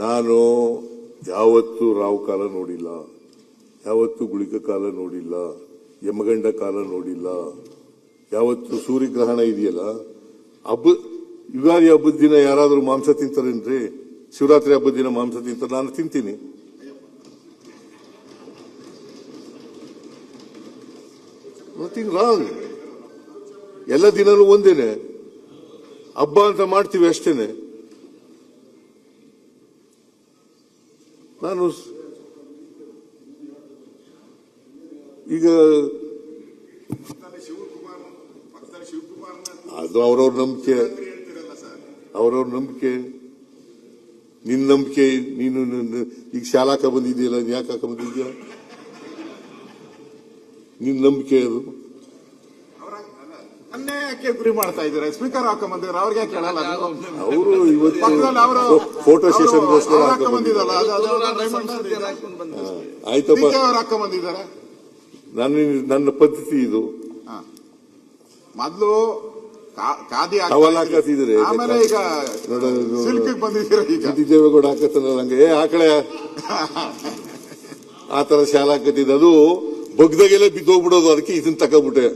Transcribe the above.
ನಾನು ಯಾವತ್ತೂ ರಾವ್ ಕಾಲ ನೋಡಿಲ್ಲ, ಯಾವತ್ತೂ ಗುಳಿಕ ಕಾಲ ನೋಡಿಲ್ಲ, ಯಮಗಂಡ ಕಾಲ ನೋಡಿಲ್ಲ. ಯಾವತ್ತು ಸೂರ್ಯಗ್ರಹಣ ಇದೆಯಲ್ಲ, ಯುಗಾದಿ ಹಬ್ಬದ ದಿನ ಯಾರಾದ್ರೂ ಮಾಂಸ ತಿಂತಾರೇನ್ರಿ? ಶಿವರಾತ್ರಿ ಹಬ್ಬದ ದಿನ ಮಾಂಸ ತಿಂತಾರೆ, ನಾನು ತಿಂತೀನಿ. Nothing wrong. ಎಲ್ಲ ದಿನನೂ ಒಂದೇನೆ, ಹಬ್ಬ ಅಂತ ಮಾಡ್ತೀವಿ ಅಷ್ಟೇನೆ. ನಾನು ಈಗ ಅದು ಅವ್ರವ್ರ ನಂಬಿಕೆ, ಅವ್ರವ್ರ ನಂಬಿಕೆ. ನಿನ್ನ ನಂಬಿಕೆ, ನೀನು ಈಗ ಶಾಲಾಕ ಬಂದಿದೆಯಲ್ಲ, ಯಾಕೆ ಹಾಕ ಬಂದಿದ್ಯಾ? ನಿನ್ನ ನಂಬಿಕೆ ಅದು. ಯಾಕೆ ಗುರಿ ಮಾಡ್ತಾ ಇದ್ದಾರೆ? ಸ್ಪೀಕರ್ ಹಾಕೊಂಡ್ಬಂದಿದ್ದಾರೆ, ಅವ್ರಿಗೆ ಯಾಕೆ ಕೇಳಲ್ಲ? ಅವರು ಇವತ್ತು ಫೋಟೋ ಸೆಷನ್ಗೋಸ್ಕರ ಹಾಕೊಂಡ್ಬಂದಿದ್ದಲ್ಲ, ಆಯ್ತಪ್ಪ. ಅವ್ರು ಹಾಕೊಂಡ್ಬಂದಿದ್ದಾರೆ. ನನ್ನ ಪದ್ಧತಿ ಇದು. ಮೊದ್ಲು ಖಾದಿ ಹಾಕತ್ತಿದ್ರೆ ಆಮೇಲೆ ಈಗ ಸಿಲ್ಕ್ ಬಂದಿದ್ದೀರ. ಈಗ ದೇವೇಗೌಡ ಹಾಕತ್ತಲ್ಲ ನಂಗೆ ಆಕಳೆ ಆ ತರ ಶಾಲೆ ಹಾಕತ್ತಿದ್ದು, ಅದು ಬಗ್ದಾಗೆಲ್ಲ ಬಿದ್ದೋಗ್ಬಿಡೋದು. ಅದಕ್ಕೆ ಇದನ್ನ ತಕೊಂಡ್ಬಿಟ್ಟೆ.